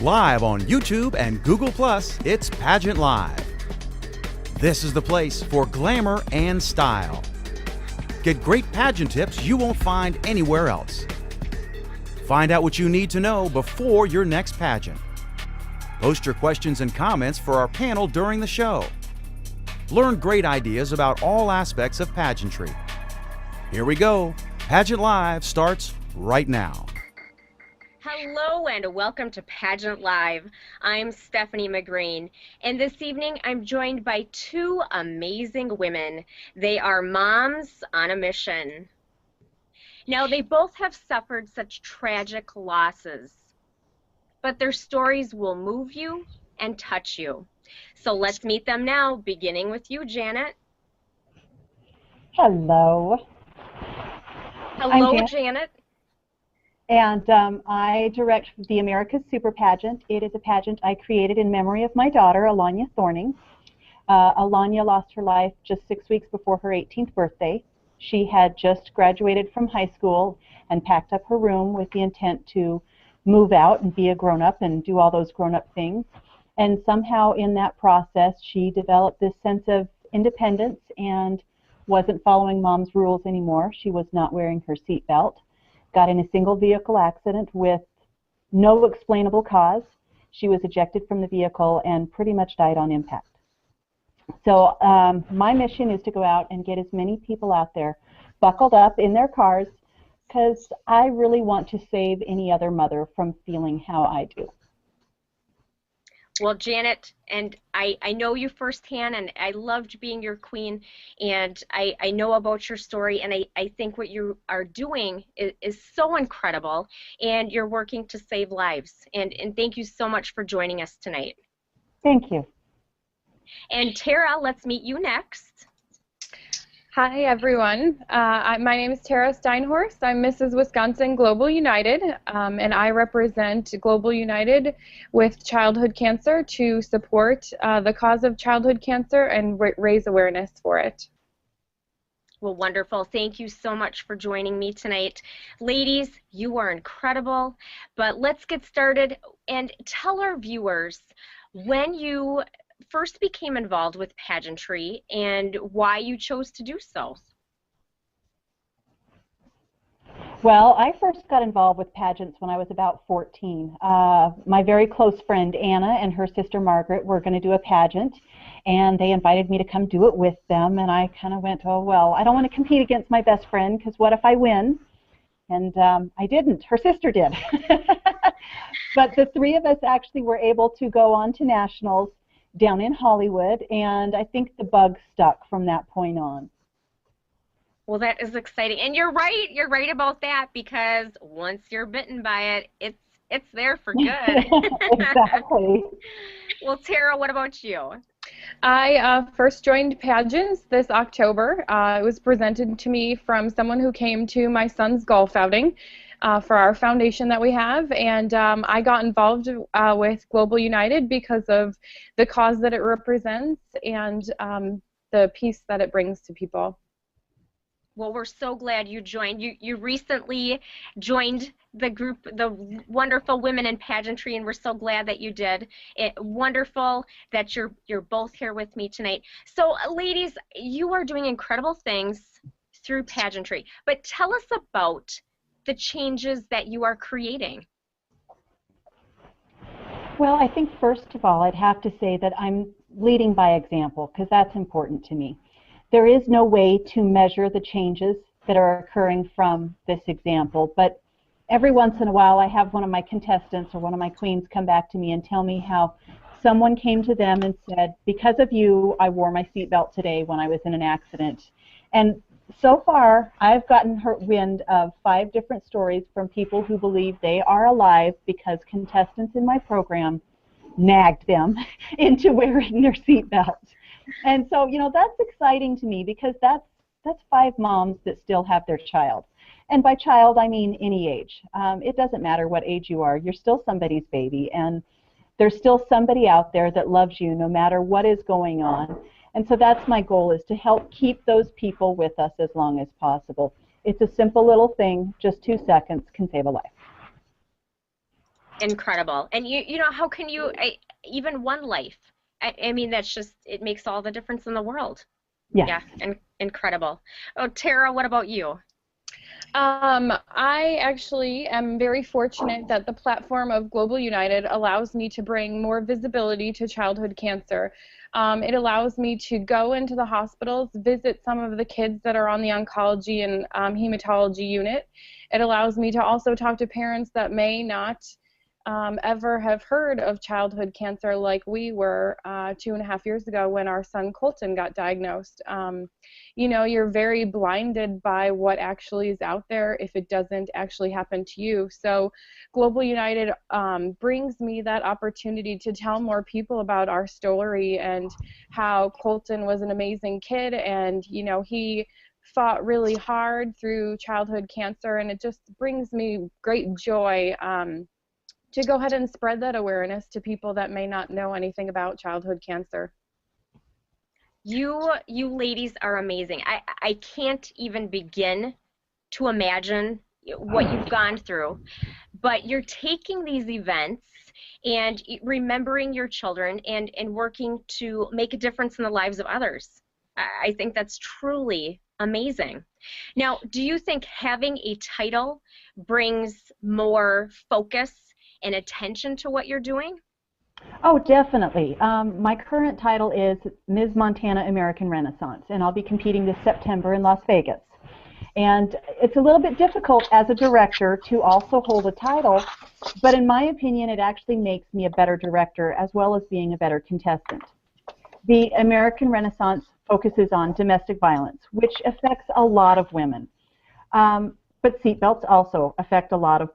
Live on YouTube and Google+, it's Pageant Live. This is the place for glamour and style. Get great pageant tips you won't find anywhere else. Find out what you need to know before your next pageant. Post your questions and comments for our panel during the show. Learn great ideas about all aspects of pageantry. Here we go. Pageant Live starts right now. Hello and welcome to Pageant Live. I'm Stephanie McGreen, and this evening I'm joined by two amazing women. They are moms on a mission. Now, they both have suffered such tragic losses, but their stories will move you and touch you. So let's meet them now, beginning with you, Janet. Hello. Hello, Janet. And I direct the America's Super Pageant. It is a pageant I created in memory of my daughter, Alanya Thorning. Alanya lost her life just 6 weeks before her 18th birthday. She had just graduated from high school and packed up her room with the intent to move out and be a grown-up and do all those grown-up things. And somehow in that process, she developed this sense of independence and wasn't following Mom's rules anymore. She was not wearing her seatbelt. Got in a single vehicle accident with no explainable cause. She was ejected from the vehicle and pretty much died on impact. So my mission is to go out and get as many people out there buckled up in their cars, because I really want to save any other mother from feeling how I do. Well, Janet, and I know you firsthand, and I loved being your queen, and I know about your story, and I think what you are doing is so incredible, and you're working to save lives. And thank you so much for joining us tonight. Thank you. And Tara, let's meet you next. Hi, everyone. My name is Tara Steinhorst. I'm Mrs. Wisconsin Global United, and I represent Global United with childhood cancer to support the cause of childhood cancer and raise awareness for it. Well, wonderful. Thank you so much for joining me tonight. Ladies, you are incredible, but let's get started and tell our viewers when you first became involved with pageantry and why you chose to do so. Well, I first got involved with pageants when I was about 14. My very close friend Anna and her sister Margaret were going to do a pageant, and they invited me to come do it with them, and I kind of went, oh, well, I don't want to compete against my best friend, because what if I win? And I didn't. Her sister did. But the three of us actually were able to go on to nationals down in Hollywood, and I think the bug stuck from that point on. Well, that is exciting, and you're right about that, because once you're bitten by it, it's there for good. Exactly. Well, Tara, what about you? I first joined pageants this October. It was presented to me from someone who came to my son's golf outing for our foundation that we have, and I got involved with Global United because of the cause that it represents and the peace that it brings to people. Well, we're so glad you joined. You recently joined the group, the wonderful Women in Pageantry, and we're so glad that you did. Wonderful that you're both here with me tonight. So, ladies, you are doing incredible things through pageantry, but tell us about the changes that you are creating. Well, I think first of all, I'd have to say that I'm leading by example, because that's important to me. There is no way to measure the changes that are occurring from this example, but every once in a while I have one of my contestants or one of my queens come back to me and tell me how someone came to them and said, because of you, I wore my seatbelt today when I was in an accident. And so far, I've gotten wind of 5 different stories from people who believe they are alive because contestants in my program nagged them into wearing their seatbelts. And so, you know, that's exciting to me, because that's 5 moms that still have their child. And by child, I mean any age. It doesn't matter what age you are. You're still somebody's baby, and there's still somebody out there that loves you no matter what is going on. And so that's my goal, is to help keep those people with us as long as possible. It's a simple little thing, just 2 seconds can save a life. Incredible. And you know, how can you, even one life? I mean, that's just, it makes all the difference in the world. Yes. Yeah, and incredible. Oh, Tara, what about you? I actually am very fortunate that the platform of Global United allows me to bring more visibility to childhood cancer. It allows me to go into the hospitals, visit some of the kids that are on the oncology and hematology unit. It allows me to also talk to parents that may not ever have heard of childhood cancer like we were 2.5 years ago when our son Colton got diagnosed. You know, you're very blinded by what actually is out there if it doesn't actually happen to you. So Global United brings me that opportunity to tell more people about our story and how Colton was an amazing kid, and you know, he fought really hard through childhood cancer, and it just brings me great joy to go ahead and spread that awareness to people that may not know anything about childhood cancer. You ladies are amazing. I can't even begin to imagine what you've gone through, but you're taking these events and remembering your children and working to make a difference in the lives of others. I think that's truly amazing. Now, do you think having a title brings more focus and attention to what you're doing? Oh, definitely. My current title is Ms. Montana American Renaissance, and I'll be competing this September in Las Vegas. And it's a little bit difficult as a director to also hold a title, but in my opinion, it actually makes me a better director as well as being a better contestant. The American Renaissance focuses on domestic violence, which affects a lot of women. But seatbelts also affect a lot of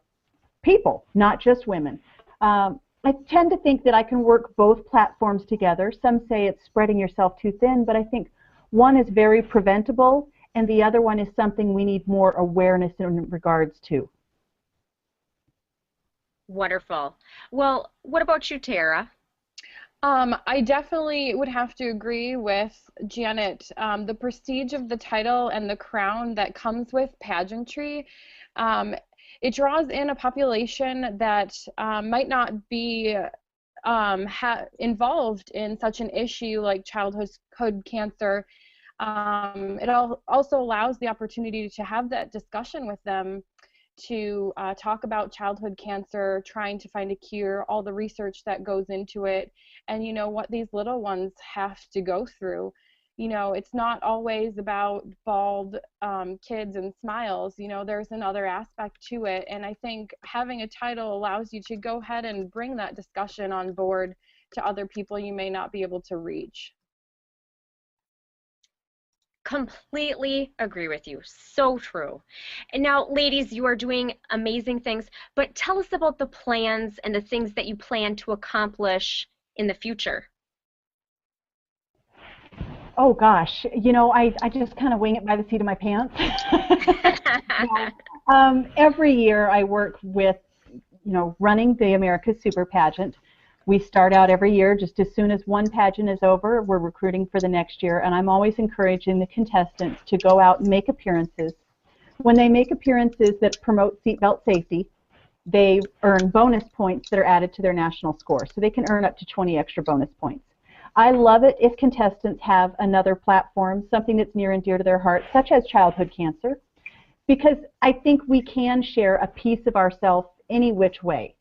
people, not just women. I tend to think that I can work both platforms together. Some say it's spreading yourself too thin, but I think one is very preventable and the other one is something we need more awareness in regards to. Wonderful. Well, what about you, Tara? I definitely would have to agree with Janet. The prestige of the title and the crown that comes with pageantry, it draws in a population that might not be involved in such an issue like childhood cancer. It also allows the opportunity to have that discussion with them, to talk about childhood cancer, trying to find a cure, all the research that goes into it, and you know what these little ones have to go through. You know, it's not always about bald kids and smiles. You know, there's another aspect to it, and I think having a title allows you to go ahead and bring that discussion on board to other people you may not be able to reach. Completely agree with you. So true. And now, ladies, you are doing amazing things, but tell us about the plans and the things that you plan to accomplish in the future. Oh gosh, you know, I just kind of wing it by the seat of my pants. Every year I work with, you know, running the America's Super Pageant. We start out every year just as soon as one pageant is over, we're recruiting for the next year, and I'm always encouraging the contestants to go out and make appearances. When they make appearances that promote seatbelt safety, they earn bonus points that are added to their national score, so they can earn up to 20 extra bonus points. I love it if contestants have another platform, something that's near and dear to their heart, such as childhood cancer, because I think we can share a piece of ourselves any which way.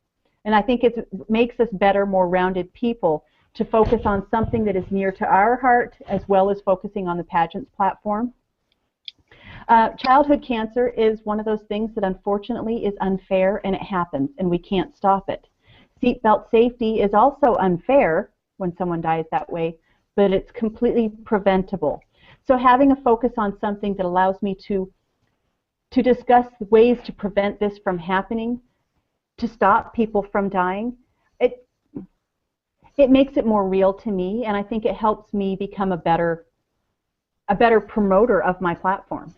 And I think it makes us better, more rounded people to focus on something that is near to our heart as well as focusing on the pageants platform. Childhood cancer is one of those things that unfortunately is unfair, and it happens and we can't stop it. Seatbelt safety is also unfair when someone dies that way, but it's completely preventable. So having a focus on something that allows me to discuss ways to prevent this from happening, to stop people from dying, it makes it more real to me, and I think it helps me become a better promoter of my platform.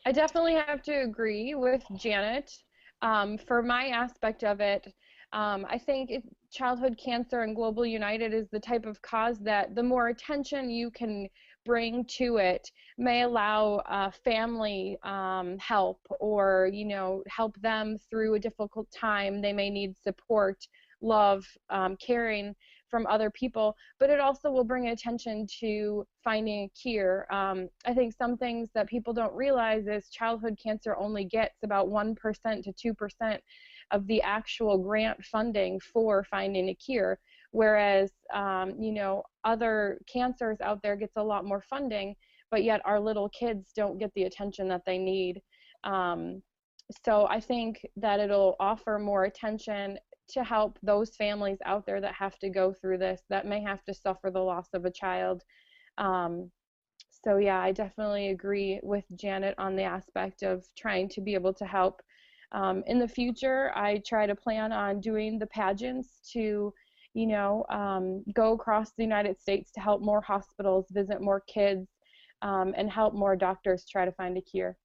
I definitely have to agree with Janet. For my aspect of it, I think childhood cancer and Global United is the type of cause that the more attention you can bring to it may allow family help, or help them through a difficult time. They may need support, love, caring from other people, but it also will bring attention to finding a cure. I think some things that people don't realize is childhood cancer only gets about 1% to 2% of the actual grant funding for finding a cure, whereas other cancers out there gets a lot more funding, but yet our little kids don't get the attention that they need. So I think that it'll offer more attention to help those families out there that have to go through this, that may have to suffer the loss of a child. So yeah, I definitely agree with Janet on the aspect of trying to be able to help. In the future, I try to plan on doing the pageants to, go across the United States to help more hospitals, visit more kids, and help more doctors try to find a cure.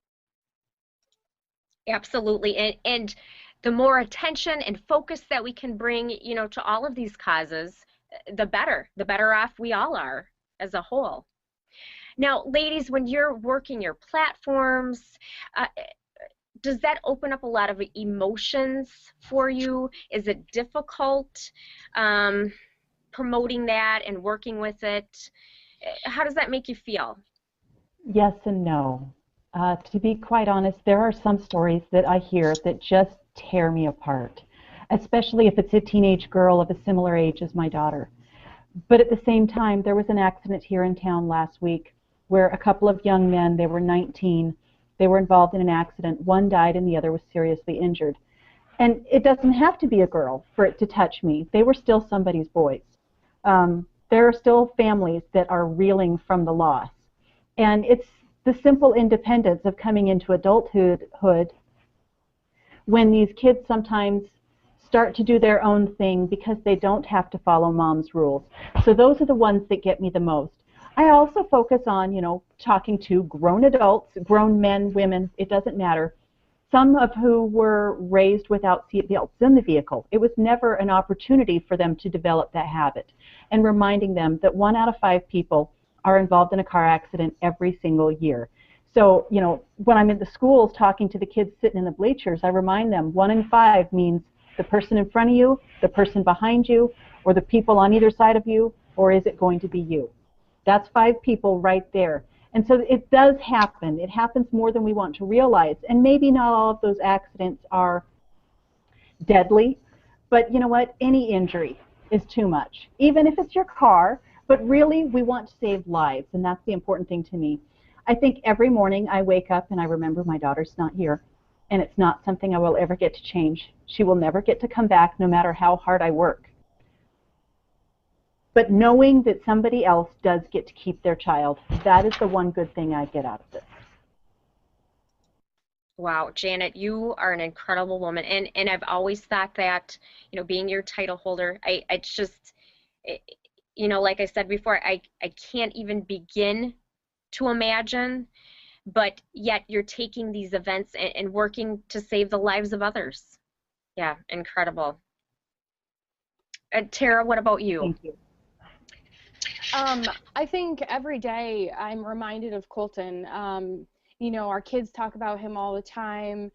Absolutely. And the more attention and focus that we can bring, to all of these causes, the better off we all are as a whole. Now, ladies, when you're working your platforms, does that open up a lot of emotions for you? Is it difficult promoting that and working with it? How does that make you feel? Yes and no. To be quite honest, there are some stories that I hear that just tear me apart, especially if it's a teenage girl of a similar age as my daughter. But at the same time, there was an accident here in town last week where a couple of young men, they were 19, they were involved in an accident. One died and the other was seriously injured. And it doesn't have to be a girl for it to touch me. They were still somebody's boys. There are still families that are reeling from the loss. And it's the simple independence of coming into adulthood when these kids sometimes start to do their own thing because they don't have to follow mom's rules. So those are the ones that get me the most. I also focus on, talking to grown adults, grown men, women, it doesn't matter, some of who were raised without seat belts in the vehicle. It was never an opportunity for them to develop that habit, and reminding them that 1 out of 5 people are involved in a car accident every single year. So, when I'm in the schools talking to the kids sitting in the bleachers, I remind them 1 in 5 means the person in front of you, the person behind you, or the people on either side of you, or is it going to be you? That's 5 people right there. And so it does happen. It happens more than we want to realize. And maybe not all of those accidents are deadly, but you know what? Any injury is too much, even if it's your car. But really, we want to save lives, and that's the important thing to me. I think every morning I wake up and I remember my daughter's not here, and it's not something I will ever get to change. She will never get to come back no matter how hard I work. But knowing that somebody else does get to keep their child, that is the one good thing I get out of this. Wow, Janet, you are an incredible woman, and I've always thought that, being your title holder, it's just, like I said before, I can't even begin to imagine, but yet you're taking these events and working to save the lives of others. Yeah, incredible. Tara, what about you? Thank you. I think every day I'm reminded of Colton. Our kids talk about him all the time.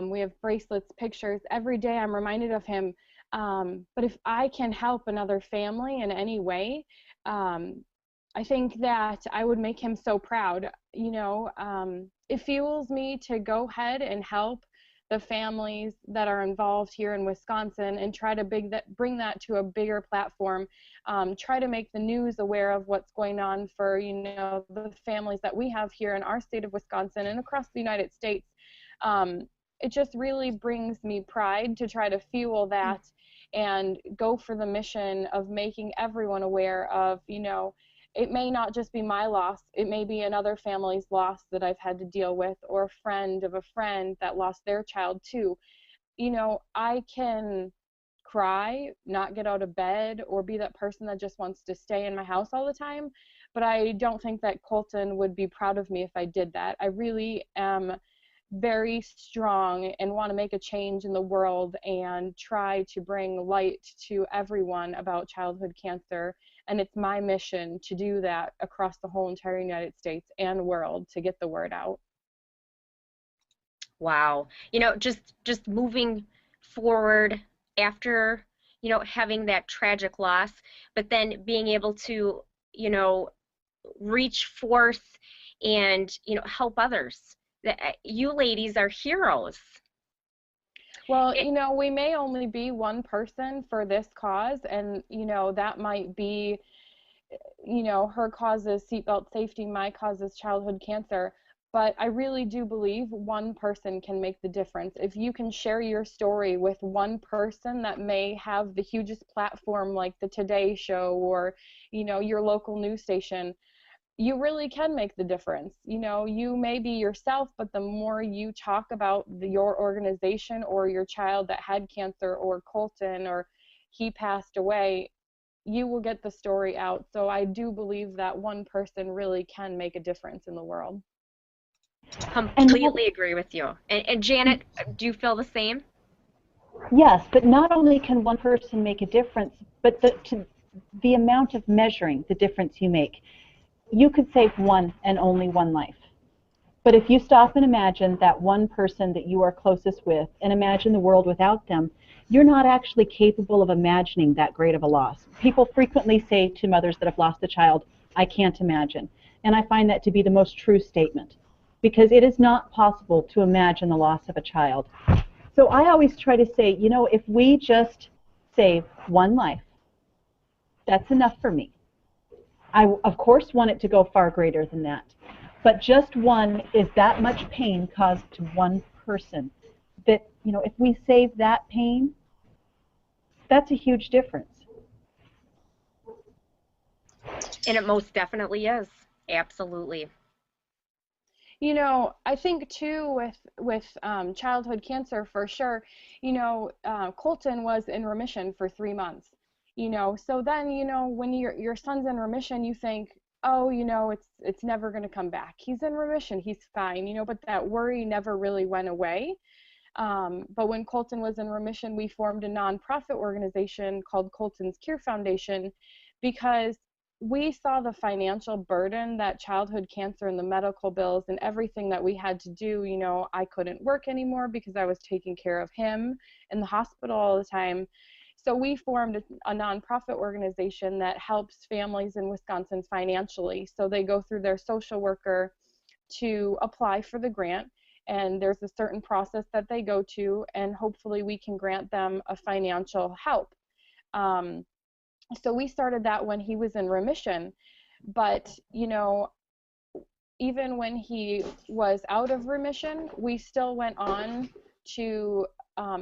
We have bracelets, pictures. Every day I'm reminded of him. But if I can help another family in any way, I think that I would make him so proud. It fuels me to go ahead and help the families that are involved here in Wisconsin and try to bring that to a bigger platform, try to make the news aware of what's going on for, the families that we have here in our state of Wisconsin and across the United States. It just really brings me pride to try to fuel that and go for the mission of making everyone aware of, it may not just be my loss, it may be another family's loss that I've had to deal with, or a friend of a friend that lost their child too. I can cry, not get out of bed, or be that person that just wants to stay in my house all the time, but I don't think that Colton would be proud of me if I did that. I really am very strong and want to make a change in the world and try to bring light to everyone about childhood cancer. And it's my mission to do that across the whole entire United States and world to get the word out. Wow. You know, just moving forward after, you know, having that tragic loss, but then being able to, you know, reach forth and, you know, help others. You ladies are heroes. Well, you know, we may only be one person for this cause, and, you know, that might be, you know, her cause is seatbelt safety, my cause is childhood cancer. But I really do believe one person can make the difference. If you can share your story with one person that may have the hugest platform like the Today Show or, you know, your local news station, you really can make the difference. You know, you may be yourself, but the more you talk about your organization or your child that had cancer or Colton or he passed away, you will get the story out. So I do believe that one person really can make a difference in the world. Completely agree with you. And Janet, do you feel the same? Yes, but not only can one person make a difference, but the amount of measuring the difference you make. You could save one and only one life. But if you stop and imagine that one person that you are closest with and imagine the world without them, you're not actually capable of imagining that great of a loss. People frequently say to mothers that have lost a child, "I can't imagine." And I find that to be the most true statement, because it is not possible to imagine the loss of a child. So I always try to say, you know, if we just save one life, that's enough for me. I, of course, want it to go far greater than that. But just one is that much pain caused to one person that, you know, if we save that pain, that's a huge difference. And it most definitely is. Absolutely. You know, I think too with childhood cancer for sure, you know, Colton was in remission for 3 months, you know, so then, you know, when your son's in remission, you think, oh, you know, it's never going to come back. He's in remission, he's fine, you know, but that worry never really went away. But when Colton was in remission, we formed a nonprofit organization called Colton's Cure Foundation, because we saw the financial burden that childhood cancer and the medical bills and everything that we had to do. You know, I couldn't work anymore because I was taking care of him in the hospital all the time. So we formed a nonprofit organization that helps families in Wisconsin financially. So they go through their social worker to apply for the grant, and there's a certain process that they go to, and hopefully we can grant them a financial help. So we started that when he was in remission, but, you know, even when he was out of remission, we still went on to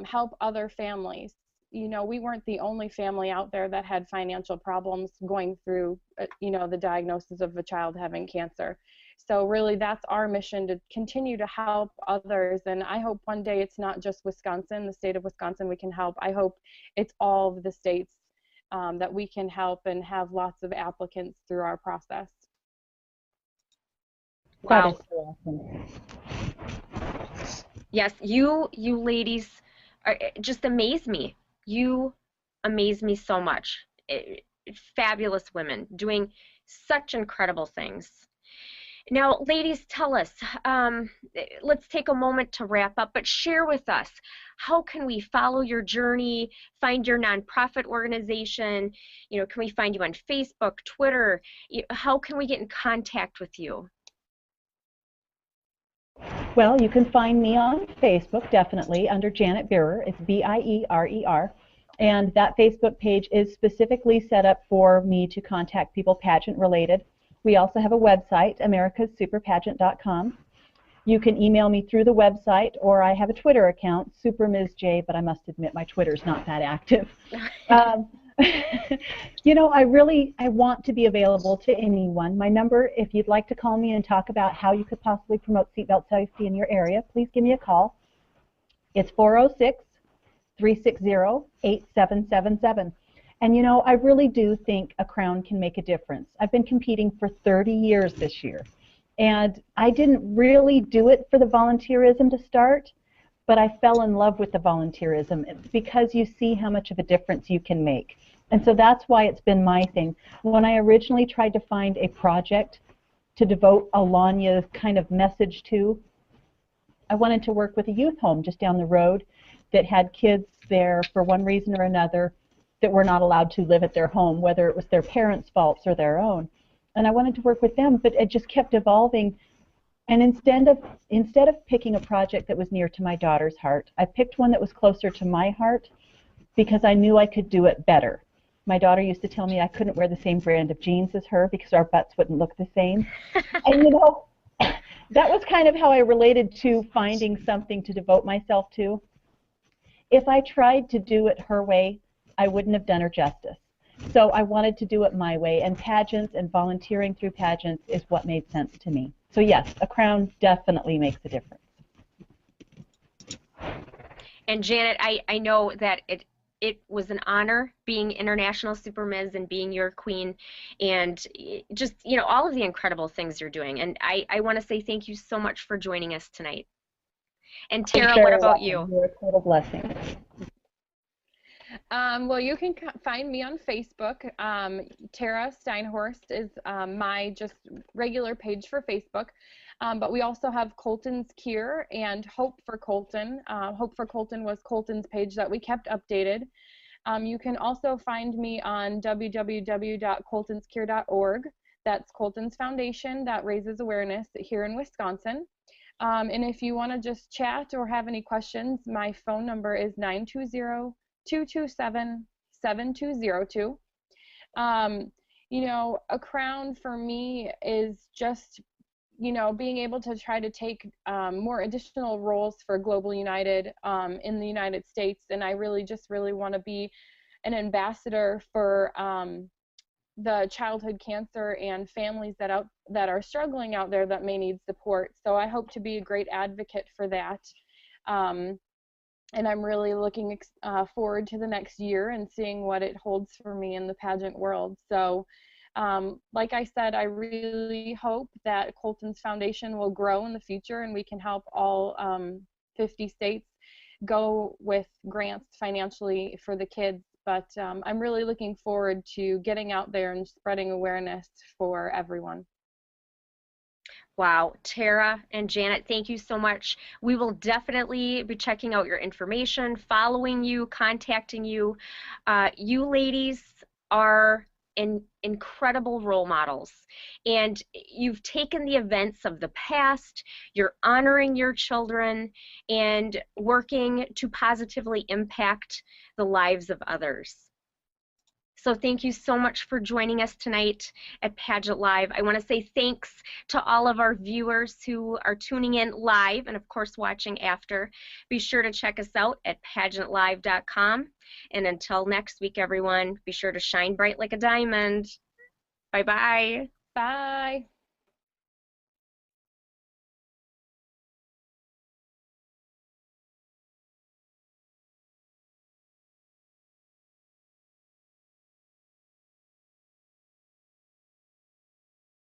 help other families. You know, we weren't the only family out there that had financial problems going through, you know, the diagnosis of a child having cancer. So really that's our mission, to continue to help others. And I hope one day it's not just Wisconsin, the state of Wisconsin we can help. I hope it's all of the states that we can help and have lots of applicants through our process. Wow. That is so awesome. Yes, you ladies are, just amaze me. You amaze me so much. Fabulous women doing such incredible things. Now, ladies, tell us, let's take a moment to wrap up, but share with us, how can we follow your journey, find your nonprofit organization? You know, can we find you on Facebook, Twitter? How can we get in contact with you? Well, you can find me on Facebook, definitely, under Janet Bierer. It's Bierer. And that Facebook page is specifically set up for me to contact people pageant related. We also have a website, americasuperpageant.com. You can email me through the website, or I have a Twitter account, SuperMsJ, but I must admit my Twitter's not that active. You know, I want to be available to anyone. My number, if you'd like to call me and talk about how you could possibly promote seatbelt safety in your area, please give me a call. It's 406-360-8777. And you know, I really do think a crown can make a difference. I've been competing for 30 years this year, And I didn't really do it for the volunteerism to start, but I fell in love with the volunteerism because you see how much of a difference you can make. And so that's why it's been my thing. When I originally tried to find a project to devote Alanya kind of message to, I wanted to work with a youth home just down the road that had kids there for one reason or another that were not allowed to live at their home, whether it was their parents' faults or their own. And I wanted to work with them, but it just kept evolving. And instead of picking a project that was near to my daughter's heart, I picked one that was closer to my heart because I knew I could do it better. My daughter used to tell me I couldn't wear the same brand of jeans as her because our butts wouldn't look the same. And you know, that was kind of how I related to finding something to devote myself to. If I tried to do it her way, I wouldn't have done her justice. So I wanted to do it my way, and pageants and volunteering through pageants is what made sense to me. So yes, a crown definitely makes a difference. And Janet, I know that it was an honor being International Super Ms. and being your queen, and just, you know, all of the incredible things you're doing. And I want to say thank you so much for joining us tonight. And Tara, what about you? You're a total blessing. Well, you can find me on Facebook. Tara Steinhorst is my just regular page for Facebook. But we also have Colton's Cure and Hope for Colton. Hope for Colton was Colton's page that we kept updated. You can also find me on www.coltonscure.org. That's Colton's foundation that raises awareness here in Wisconsin. And if you want to just chat or have any questions, my phone number is 920-227-7202. You know, a crown for me is just, you know, being able to try to take more additional roles for Global United in the United States, and I really want to be an ambassador for the childhood cancer and families that are struggling out there that may need support. So I hope to be a great advocate for that. And I'm really looking forward to the next year and seeing what it holds for me in the pageant world. So like I said, I really hope that Colton's Foundation will grow in the future and we can help all 50 states go with grants financially for the kids. But I'm really looking forward to getting out there and spreading awareness for everyone. Wow, Tara and Janet, thank you so much. We will definitely be checking out your information, following you, contacting you. You ladies are incredible role models, and you've taken the events of the past, you're honoring your children, and working to positively impact the lives of others. So thank you so much for joining us tonight at Pageant Live. I want to say thanks to all of our viewers who are tuning in live and of course watching after. Be sure to check us out at pageantlive.com. And until next week, everyone, be sure to shine bright like a diamond. Bye-bye. Bye.